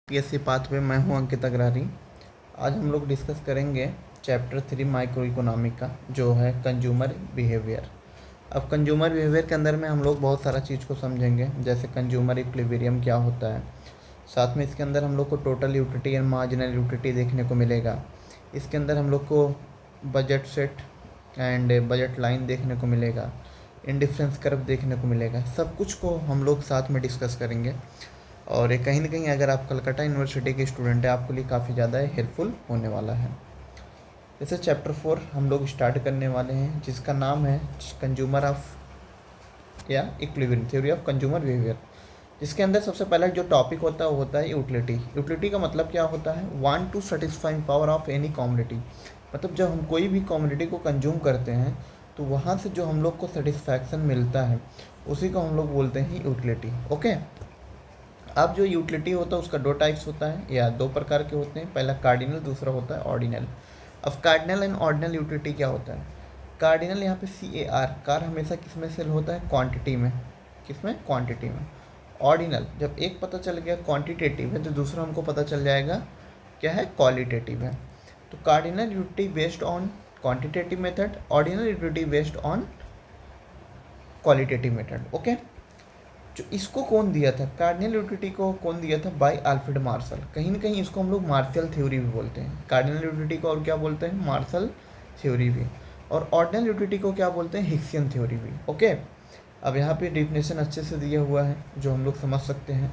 PSC pathway. मैं हूं अंकित अग्रहरी। आज हम लोग डिस्कस करेंगे चैप्टर 3 माइक्रो इकोनॉमी का, जो है कंज्यूमर बिहेवियर। अब कंज्यूमर बिहेवियर के अंदर में हम लोग बहुत सारा चीज़ को समझेंगे, जैसे कंज्यूमर इक्विलिब्रियम क्या होता है। साथ में इसके अंदर हम लोग को total utility and marginal utility देखने को मिलेगा। इसके अंदर हम लोग को budget set and budget line देखने को मिलेगा, इंडिफरेंस कर्व देखने को मिलेगा। सब कुछ को हम लोग साथ में डिस्कस करेंगे और ये कहीं ना कहीं अगर आप कलकत्ता यूनिवर्सिटी के स्टूडेंट हैं, आपके लिए काफ़ी ज़्यादा हेल्पफुल होने वाला है। जैसे चैप्टर 4 हम लोग स्टार्ट करने वाले हैं, जिसका नाम है कंज्यूमर ऑफ या equilibrium, theory of consumer behaviour. जिसके अंदर सबसे पहला जो टॉपिक होता है वो होता है यूटिलिटी। यूटिलिटी का मतलब क्या होता है? Want to satisfying power of any commodity. मतलब जब हम कोई भी कॉमोडिटी को कंज्यूम करते हैं तो वहाँ से जो हम लोग को सेटिस्फैक्शन मिलता है उसी को हम लोग बोलते हैं यूटिलिटी। ओके। अब जो यूटिलिटी होता है उसका दो टाइप्स होता है या दो प्रकार के होते हैं। पहला कार्डिनल, दूसरा होता है ऑर्डिनल। अब कार्डिनल एंड ऑर्डिनल यूटिलिटी क्या होता है? कार्डिनल यहाँ पे CAR, कार हमेशा किस में सेल होता है? क्वांटिटी में। किस में? क्वांटिटी में। ऑर्डिनल, जब एक पता चल गया क्वांटिटेटिव है तो दूसरा हमको पता चल जाएगा क्या है? क्वालिटेटिव है। तो cardinal utility based on quantitative method, ordinal utility based on qualitative method. Okay. जो इसको कौन दिया था? कार्डिनल यूटिलिटी को कौन दिया था? By Alfred Marshall. कहीं ना कहीं इसको हम लोग मार्शल थ्योरी भी बोलते हैं। कार्डिनल यूटिलिटी को और क्या बोलते हैं? मार्शल थ्योरी भी। और ऑर्डिनल यूटिलिटी को क्या बोलते हैं? हिक्सियन थ्योरी भी। ओके। अब यहाँ पे डिफिनेशन अच्छे से दिया हुआ है जो हम लोग समझ सकते हैं।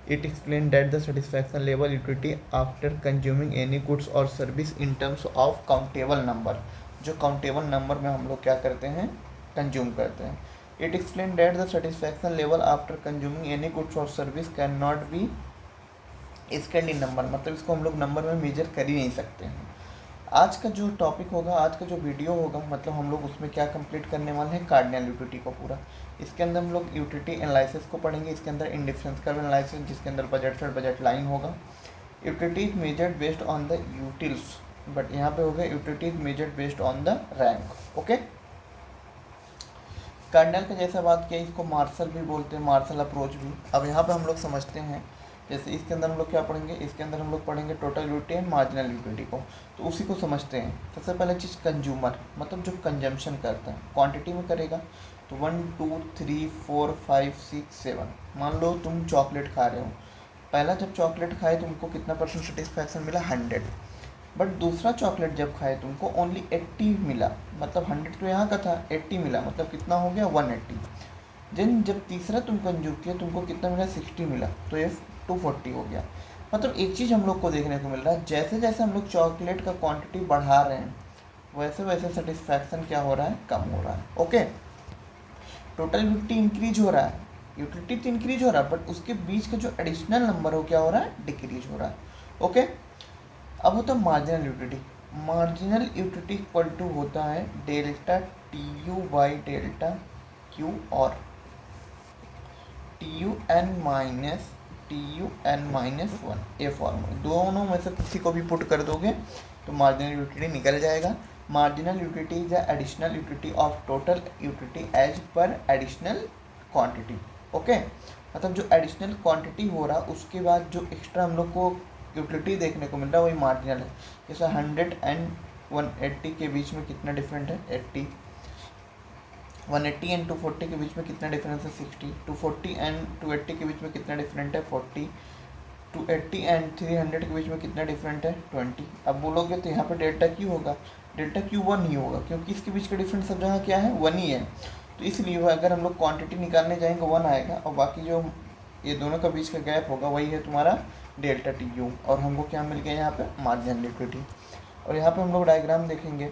It explain that the satisfaction level utility after consuming any goods और service in terms of countable number. जो काउंटेबल नंबर में हम लोग क्या करते हैं? कंज्यूम करते हैं। It explained that the satisfaction level after consuming any goods or service cannot be scaled in number। मतलब इसको हम लोग नंबर में मेजर कर ही नहीं सकते हैं। आज का जो टॉपिक होगा, आज का जो वीडियो होगा, मतलब हम लोग उसमें क्या कंप्लीट करने वाले हैं? कार्डिनल यूटिलिटी को पूरा। इसके अंदर हम लोग यूटिलिटी एनालिसिस को पढ़ेंगे। इसके अंदर इंडिफरेंस कर्व एनालिसिस, जिसके अंदर बजट सेट, बजट लाइन होगा। Utility is measured based on the utils, but यहाँ पे होगा utility is measured based on the rank. Okay. Cardinal का जैसा बात किया, इसको मार्शल भी बोलते हैं, मार्शल अप्रोच भी। अब यहाँ पे हम लोग समझते हैं, जैसे इसके अंदर हम लोग क्या पढ़ेंगे? इसके अंदर हम लोग पढ़ेंगे total utility and marginal utility को। तो उसी को समझते हैं। सबसे पहले चीज़ कंज्यूमर, मतलब जो कंजम्पशन करता है, क्वांटिटी में करेगा। तो 1 2 3 4 5 6 7। मान लो तुम चॉकलेट खा रहे हो। पहला जब चॉकलेट खाए तुमको कितना परसेंट सेटिस्फैक्शन मिला? 100। बट दूसरा चॉकलेट जब खाए तुमको ओनली 80 मिला। मतलब 100 तो यहाँ का था, 80 मिला, मतलब कितना हो गया? 180। देन जब तीसरा तुम कंज्यूम किया तुमको कितना मिला? 60 मिला, तो ये 240 हो गया। मतलब एक चीज़ हम लोग को देखने को मिल रहा है, जैसे जैसे हम लोग चॉकलेट का क्वांटिटी बढ़ा रहे हैं वैसे वैसे सेटिस्फैक्शन क्या हो रहा है? कम हो रहा है। ओके। टोटल यूटिलिटी इंक्रीज हो रहा है, यूटिलिटी तो इंक्रीज हो रहा है, बट उसके बीच का जो एडिशनल नंबर हो क्या हो रहा है? डिक्रीज हो रहा है। ओके। अब होता है marginal utility. Marginal utility equal to होता है delta TU by delta Q और TUN-1। ये फॉर्मूला दोनों में से किसी को भी पुट कर दोगे तो मार्जिनल यूटिलिटी निकल जाएगा। Marginal utility is the additional utility of total utility as per additional quantity. Okay. मतलब जो एडिशनल क्वांटिटी हो रहा उसके बाद जो एक्स्ट्रा हम लोग को यूटिलिटी देखने को मिल रहा है वही मार्जिनल है। जैसे 100 एंड 180 के बीच में कितना डिफरेंट है? 80। 180 एंड 240 के बीच में कितना डिफरेंस है? 60। 240 एंड 280 के बीच में कितना डिफरेंट है? 40। 280 एंड 300 के बीच में कितना डिफरेंट है? 20। अब बोलोगे तो यहाँ पे डेल्टा क्यू होगा, डेल्टा क्यू 1 ही होगा, क्योंकि इसके बीच का डिफरेंस सब जगह क्या है? 1 ही है। तो इसलिए अगर हम लोग क्वांटिटी निकालने जाएंगे 1 आएगा, और बाकी जो ये दोनों का बीच का गैप होगा वही है तुम्हारा डेल्टा TU। और हमको क्या मिल गया यहाँ पे? Marginal utility. और यहाँ पे हम लोग डायग्राम देखेंगे।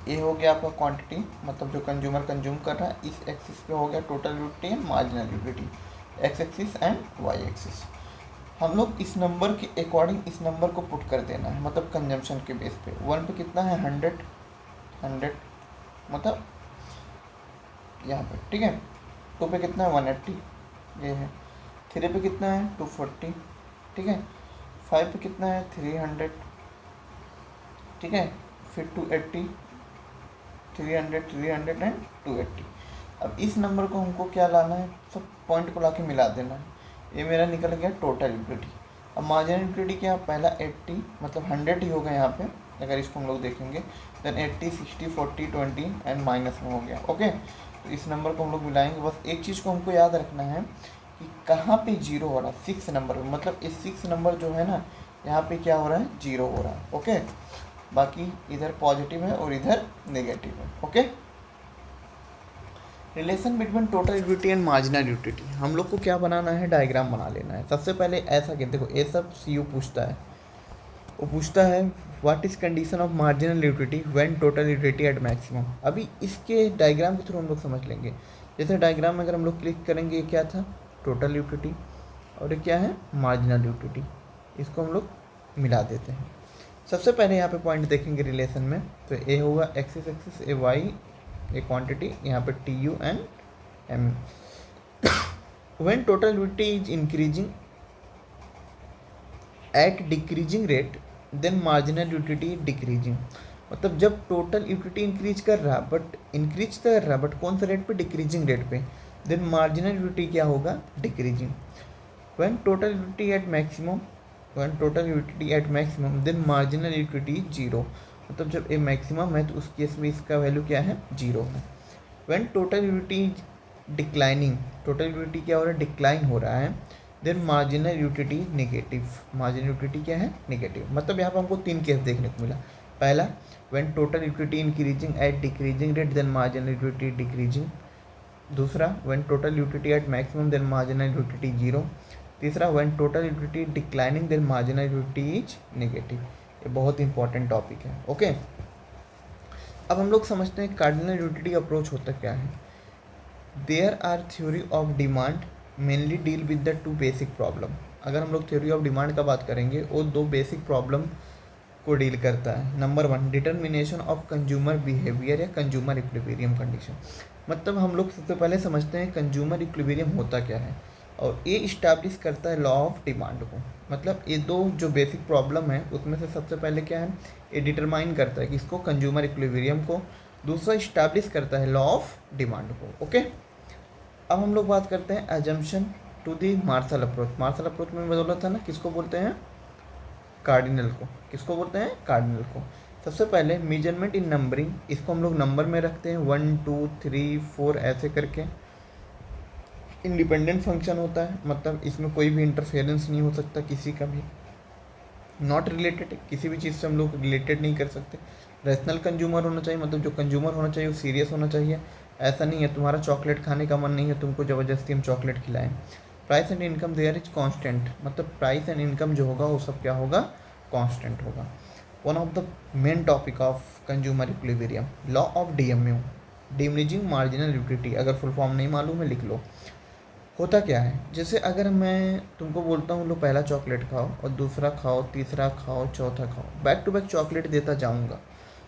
ये हो गया आपका क्वांटिटी, मतलब जो कंज्यूमर कंज्यूम कर रहा है। इस एक्सिस पे हो गया total utility and marginal utility, X axis and Y axis. हम लोग इस नंबर के अकॉर्डिंग इस नंबर को पुट कर देना है, मतलब कंजम्पशन के बेस पे। 1 पे कितना है? 100 मतलब यहाँ पे, ठीक है। 2 पे कितना है? 180, ये है। 3 पे कितना है? 240, ठीक है। 5 पे कितना है? 300, ठीक है। फिर 280, 300 300 एंड 280। अब इस नंबर को हमको क्या लाना है? सब पॉइंट को लाके मिला देना है। ये मेरा निकल गया टोटल यूटिलिटी। अब मार्जिनल यूटिलिटी क्या, पहला 80 मतलब 100 ही होगा यहाँ पे, अगर इसको हम लोग देखेंगे देन 80 60 40 20 एंड माइनस में हो गया। ओके, तो इस नंबर को हम लोग मिलाएंगे। बस एक चीज़ को हमको याद रखना है कि कहाँ पे जीरो हो रहा है, 6 नंबर पे, मतलब इस 6 नंबर जो है ना यहाँ पे क्या हो रहा है, जीरो हो रहा है। ओके, बाकी इधर पॉजिटिव है और इधर नेगेटिव है। Okay, relation between total utility and marginal utility, हम लोग को क्या बनाना है, डायग्राम बना लेना है। सबसे पहले ऐसा कि देखो ये सब सी पूछता है, वो पूछता है what is condition of marginal utility when total utility at maximum. अभी इसके डायग्राम के थ्रू हम लोग समझ लेंगे। जैसे डायग्राम में अगर हम लोग क्लिक करेंगे, ये क्या था, टोटल यूटिलिटी, और ये क्या है, मार्जिनल यूटिलिटी। इसको हम लोग मिला देते हैं। सबसे पहले यहाँ पे पॉइंट देखेंगे रिलेशन में, तो ए होगा axis axis, A Y A quantity, यहाँ पे T U and M. When total utility is increasing at decreasing rate then marginal utility decreasing. मतलब जब टोटल यूटिलिटी इंक्रीज कर रहा बट कौन सा रेट पे, डिक्रीजिंग रेट पे, देन मार्जिनल यूटिलिटी क्या होगा, decreasing. When total utility at maximum then marginal utility zero. मतलब जब ए मैक्सिमम है तो उस केस में इसका वैल्यू क्या है, जीरो है। When total utility declining, total utility क्या हो रहा है, डिक्लाइन हो रहा है, then marginal utility negative. Marginal utility क्या है, नेगेटिव। मतलब यहाँ पर हमको 3 केस देखने को मिला। पहला, when total utility increasing at decreasing rate then marginal utility decreasing. दूसरा, when total utility at maximum then marginal utility zero. तीसरा, when total utility declining then marginal utility is negative. ये बहुत इंपॉर्टेंट टॉपिक है। Okay, अब हम लोग समझते हैं कार्डिनल यूटिलिटी अप्रोच होता क्या है। There are theory of demand mainly deal with the 2 basic problem. अगर हम लोग थ्योरी ऑफ डिमांड का बात करेंगे, वो 2 बेसिक प्रॉब्लम को डील करता है। Number 1, determination of consumer behaviour या कंज्यूमर इक्विलिब्रियम कंडीशन। मतलब हम लोग सबसे पहले समझते हैं कंज्यूमर इक्विलिब्रियम होता क्या है, और ये इस्टेब्लिश करता है लॉ ऑफ डिमांड को। मतलब ये 2 जो बेसिक प्रॉब्लम है उसमें से सबसे पहले क्या है, ये डिटरमाइन करता है कि इसको कंज्यूमर इक्विलिब्रियम को, दूसरा इस्टेब्लिश करता है लॉ ऑफ डिमांड को। ओके, अब हम लोग बात करते हैं assumption to the Marshall approach. Marshall approach में बोला था ना, किसको बोलते हैं, कार्डिनल को। किसको बोलते हैं, कार्डिनल को। सबसे पहले मेजरमेंट इन नंबरिंग, इसको हम लोग नंबर में रखते हैं 1 2 3 4 ऐसे करके। इंडिपेंडेंट फंक्शन होता है, मतलब इसमें कोई भी इंटरफेरेंस नहीं हो सकता किसी का भी। नॉट रिलेटेड, किसी भी चीज़ से हम लोग रिलेटेड नहीं कर सकते। रैशनल कंज्यूमर होना चाहिए, मतलब जो कंज्यूमर होना चाहिए वो सीरियस होना चाहिए। ऐसा नहीं है तुम्हारा चॉकलेट खाने का मन नहीं है, तुमको ज़बरदस्ती हम चॉकलेट खिलाएं। Price and income there is constant, मतलब प्राइस एंड इनकम जो होगा वो सब क्या होगा, कांस्टेंट होगा। One of the main topic of consumer equilibrium, law of DMU, diminishing marginal utility. अगर फुल फॉर्म नहीं मालूम है लिख लो। होता क्या है, जैसे अगर मैं तुमको बोलता हूँ लो पहला चॉकलेट खाओ, और दूसरा खाओ, तीसरा खाओ, चौथा खाओ, बैक टू बैक चॉकलेट देता जाऊँगा,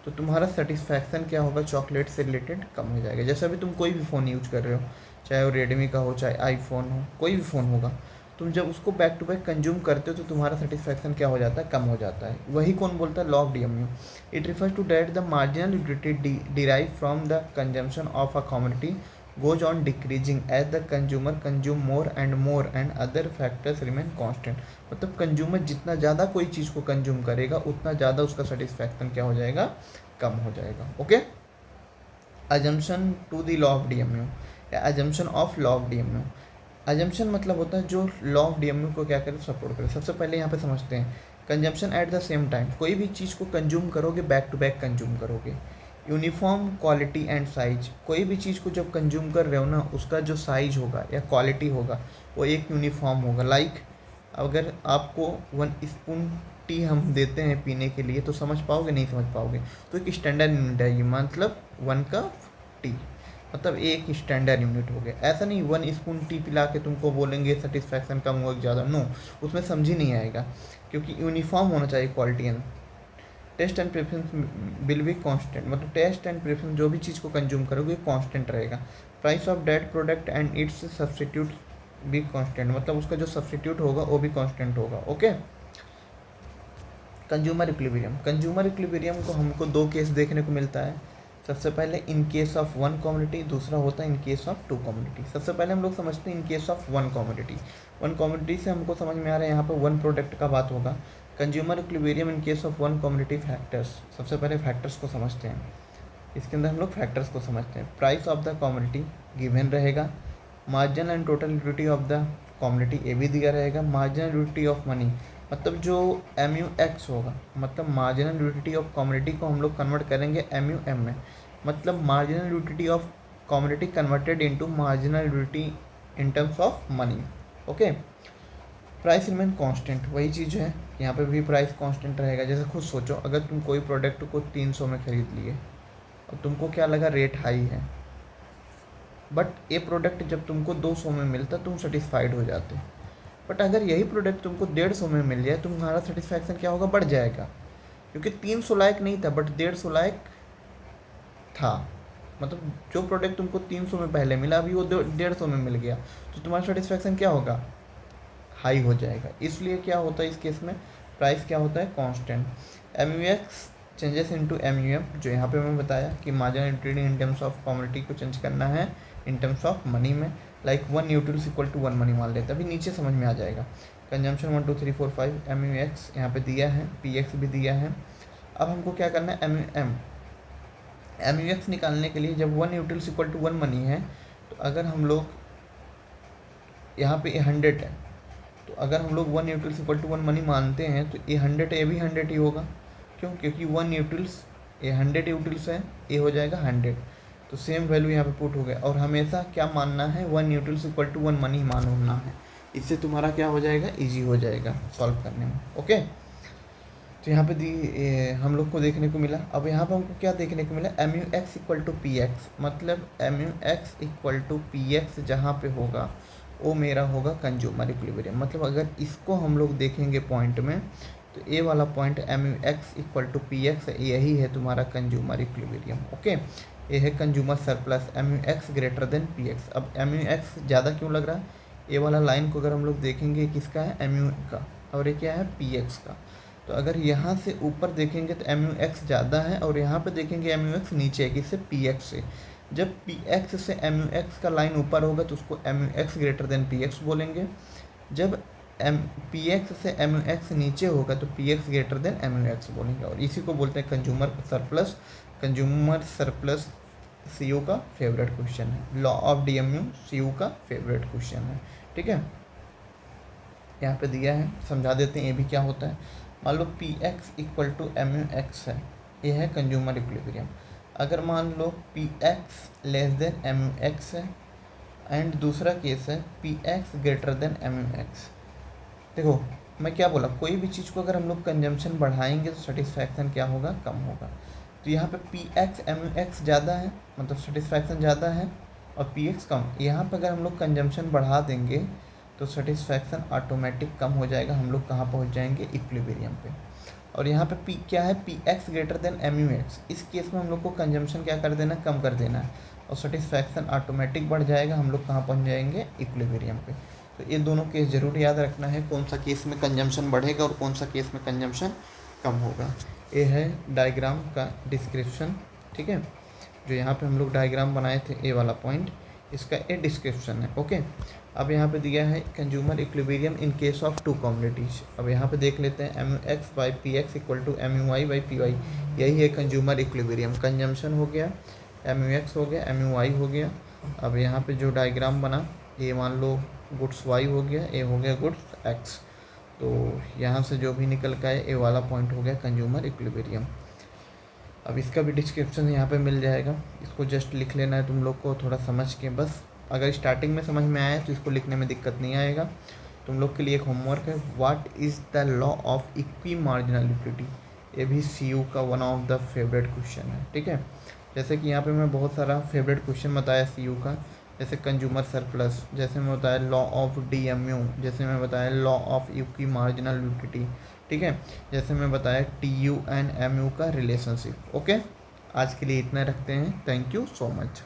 तो तुम्हारा सेटिस्फैक्शन क्या होगा, चॉकलेट से रिलेटेड कम हो जाएगा। जैसे अभी तुम कोई भी फ़ोन यूज कर रहे हो, चाहे वो रेडमी का हो, चाहे आईफोन हो, कोई भी फ़ोन होगा, तुम जब उसको बैक टू बैक कंज्यूम करते हो तो तुम्हारा सेटिस्फैक्शन क्या हो जाता है, कम हो जाता है। वही कौन बोलता है, law of DMU. It refers to that the marginal utility derive from the consumption of a commodity goes on decreasing as the consumer consume more and other factors remain constant। मतलब कंज्यूमर जितना ज़्यादा कोई चीज़ को consume करेगा उतना ज़्यादा उसका satisfaction क्या हो जाएगा, कम हो जाएगा। Okay, assumption to the law of DMU या assumption of law of DMU. Assumption मतलब होता है जो लॉ ऑफ डीएमयू को क्या करे, सपोर्ट करे। सबसे पहले यहाँ पे समझते हैं consumption at the same time, कोई भी चीज़ को कंज्यूम करोगे बैक टू बैक कंज्यूम करोगे। यूनिफॉर्म क्वालिटी एंड साइज, कोई भी चीज़ को जब कंज्यूम कर रहे हो ना, उसका जो साइज होगा या क्वालिटी होगा वो एक यूनिफॉर्म होगा। लाइक अगर आपको 1 स्पून टी हम देते हैं पीने के लिए, तो समझ पाओगे, नहीं समझ पाओगे। तो एक स्टैंडर्ड यूनिट है ये, मतलब 1 कप टी, मतलब एक स्टैंडर्ड यूनिट हो गया। ऐसा नहीं 1 स्पून टी पिला के तुमको बोलेंगे सेटिस्फैक्शन कम हुआ ज़्यादा, नो, उसमें समझ ही नहीं आएगा, क्योंकि यूनिफॉर्म होना चाहिए quality and taste and preference will be constant. मतलब टेस्ट एंड प्रेफरेंस जो भी चीज़ को कंज्यूम करोगे कांस्टेंट रहेगा। Price of that product and its substitute भी कांस्टेंट, मतलब उसका जो सब्सटीट्यूट होगा वो भी कांस्टेंट होगा। Okay, consumer equilibrium. Consumer equilibrium को हमको 2 केस देखने को मिलता है। सबसे पहले in case of one commodity, दूसरा होता है in case of two commodity. सबसे पहले हम लोग समझते हैं in case of one commodity. One commodity से हमको समझ में आ रहा है यहाँ पे वन प्रोडक्ट का बात होगा। Consumer equilibrium in case of one commodity factors, सबसे पहले फैक्टर्स को समझते हैं। इसके अंदर हम लोग फैक्टर्स को समझते हैं। Price of the commodity given रहेगा, margin and total utility of the commodity ये भी दिया रहेगा, मार्जिनल यूटिलिटी ऑफ मनी मतलब जो MUX होगा, मतलब मार्जिनल यूटिलिटी ऑफ कमोडिटी को हम लोग कन्वर्ट करेंगे MUM में, मतलब marginal utility of commodity converted into marginal utility in terms of money. Okay, price remain constant, वही चीज़ है यहाँ पे भी प्राइस कांस्टेंट रहेगा। जैसे खुद सोचो, अगर तुम कोई प्रोडक्ट को 300 में खरीद लिए और तुमको क्या लगा रेट हाई है, बट ये प्रोडक्ट जब तुमको 200 में मिलता तुम सेटिस्फाइड हो जाते। बट अगर यही प्रोडक्ट तुमको 150 में मिल जाए तुम्हारा सेटिस्फैक्शन क्या होगा, बढ़ जाएगा, क्योंकि 300 लायक नहीं था बट 150 लायक था। मतलब जो प्रोडक्ट तुमको 300 में पहले मिला अभी वो 150 में मिल गया, तो तुम्हारा सेटिस्फैक्शन क्या होगा, हाई हो जाएगा। इसलिए क्या होता है इस केस में, प्राइस क्या होता है, constant. MUX changes into MUM, जो यहाँ पे मैं बताया कि marginal utility in terms of commodity को चेंज करना है इन टर्म्स ऑफ मनी में, like 1 utils equal to 1 money मान लेते हैं, अभी नीचे समझ में आ जाएगा। कंजम्पशन 1 2 3 4 5 MUX यहाँ पे दिया है, PX भी दिया है। अब हमको क्या करना है, MUX निकालने के लिए जब 1 यूटिल्स इक्वल टू 1 मनी है, तो अगर हम लोग यहाँ पे 100 है, तो अगर हम लोग 1 यूटिल्स इक्वल टू 1 मनी मानते हैं तो ये 100 ये भी 100 ही होगा। क्यों, क्योंकि 1 यूटिल्स ये 100 यूटिल्स है, ये हो जाएगा 100, तो सेम वैल्यू यहाँ पे पुट हो गया। और हमेशा क्या मानना है, 1 यूटिल्स इक्वल टू 1 मनी मानना है, इससे तुम्हारा क्या हो जाएगा, इजी हो जाएगा सॉल्व करने में। ओके, तो यहाँ पे हम लोग को देखने को मिला। अब यहाँ पे हमको क्या देखने को मिला, MUX इक्वल टू PX, मतलब MUX इक्वल टू PX जहाँ पे होगा वो मेरा होगा कंज्यूमर इक्विलिब्रियम। मतलब अगर इसको हम लोग देखेंगे पॉइंट में, तो ए वाला point MUX equal to PX यही है तुम्हारा कंज्यूमर इक्विलिब्रियम। ओके, ये है consumer surplus, MUX greater than PX। अब MUX ज़्यादा क्यों लग रहा है, ये वाला लाइन को अगर हम लोग देखेंगे किसका है, MU का, और ये क्या है, PX का। तो अगर यहाँ से ऊपर देखेंगे तो MUX ज़्यादा है, और यहाँ पे देखेंगे MUX नीचे है, किससे, PX से। जब PX से MUX का लाइन ऊपर होगा तो उसको MUX ग्रेटर देन PX बोलेंगे। जब PX से MUX नीचे होगा तो PX ग्रेटर देन MUX बोलेंगे, और इसी को बोलते हैं consumer surplus. Consumer surplus CU का फेवरेट क्वेश्चन है, लॉ ऑफ DMU CU का फेवरेट क्वेश्चन है। ठीक है, यहाँ पे दिया है, समझा देते हैं ये भी क्या होता है। मान लो PX इक्वल टू MUX है, ये है कंज्यूमर इक्विलिब्रियम। अगर मान लो PX लेस देन MUX है, एंड दूसरा केस है PX ग्रेटर देन MUX। देखो मैं क्या बोला, कोई भी चीज़ को अगर हम लोग कंजम्पशन बढ़ाएंगे तो सेटिस्फैक्शन क्या होगा, कम होगा। तो यहाँ पे PX MUX ज़्यादा है, मतलब सेटिस्फैक्शन ज़्यादा है, और PX कम। यहाँ पे अगर हम लोग कंजम्पशन बढ़ा देंगे तो सेटिस्फैक्शन ऑटोमेटिक कम हो जाएगा, हम लोग कहाँ पहुँच जाएंगे, इक्विलिब्रियम पे। और यहाँ पे P क्या है, PX ग्रेटर देन MUX। इस केस में हम लोग को कंजम्पशन क्या कर देना, कम कर देना है, और सेटिस्फैक्शन ऑटोमेटिक बढ़ जाएगा, हम लोग कहाँ पहुँच जाएंगे, इक्विलिब्रियम पे। तो ये दोनों केस जरूर याद रखना है, कौन सा केस में कंजम्पशन बढ़ेगा और कौन सा केस में कंजम्पशन कम होगा। ये है डायग्राम का डिस्क्रिप्शन। ठीक है, जो यहाँ पे हम लोग डायग्राम बनाए थे, ए वाला पॉइंट, इसका ये डिस्क्रिप्शन है। ओके, अब यहाँ पे दिया है consumer equilibrium in case of two commodities. अब यहाँ पे देख लेते हैं, MUX by PX equal to MUI by PY, यही है कंज्यूमर इक्विलिब्रियम। कंजम्पशन हो गया, MUX हो गया, MUI हो गया। अब यहाँ पे जो डायग्राम बना, ये मान लो गुड्स Y हो गया, ए हो गया गुड्स X, तो यहाँ से जो भी निकल का है, ए वाला पॉइंट हो गया कंज्यूमर इक्विलिब्रियम। अब इसका भी डिस्क्रिप्शन यहाँ पे मिल जाएगा, इसको जस्ट लिख लेना है तुम लोग को थोड़ा समझ के बस। अगर स्टार्टिंग में समझ में आया तो इसको लिखने में दिक्कत नहीं आएगा। तुम लोग के लिए एक होमवर्क है, what is the law of equi marginal utility, ये भी CU का one of the favourite question है। ठीक है, जैसे कि यहाँ पे मैं बहुत सारा फेवरेट क्वेश्चन बताया CU का, जैसे कंज्यूमर सरप्लस, जैसे मैं बताया लॉ ऑफ DMU, जैसे मैं बताया law of equi marginal utility. ठीक है, जैसे मैं बताया TU एंड MU का रिलेशनशिप। ओके, आज के लिए इतना रखते हैं, थैंक यू सो मच।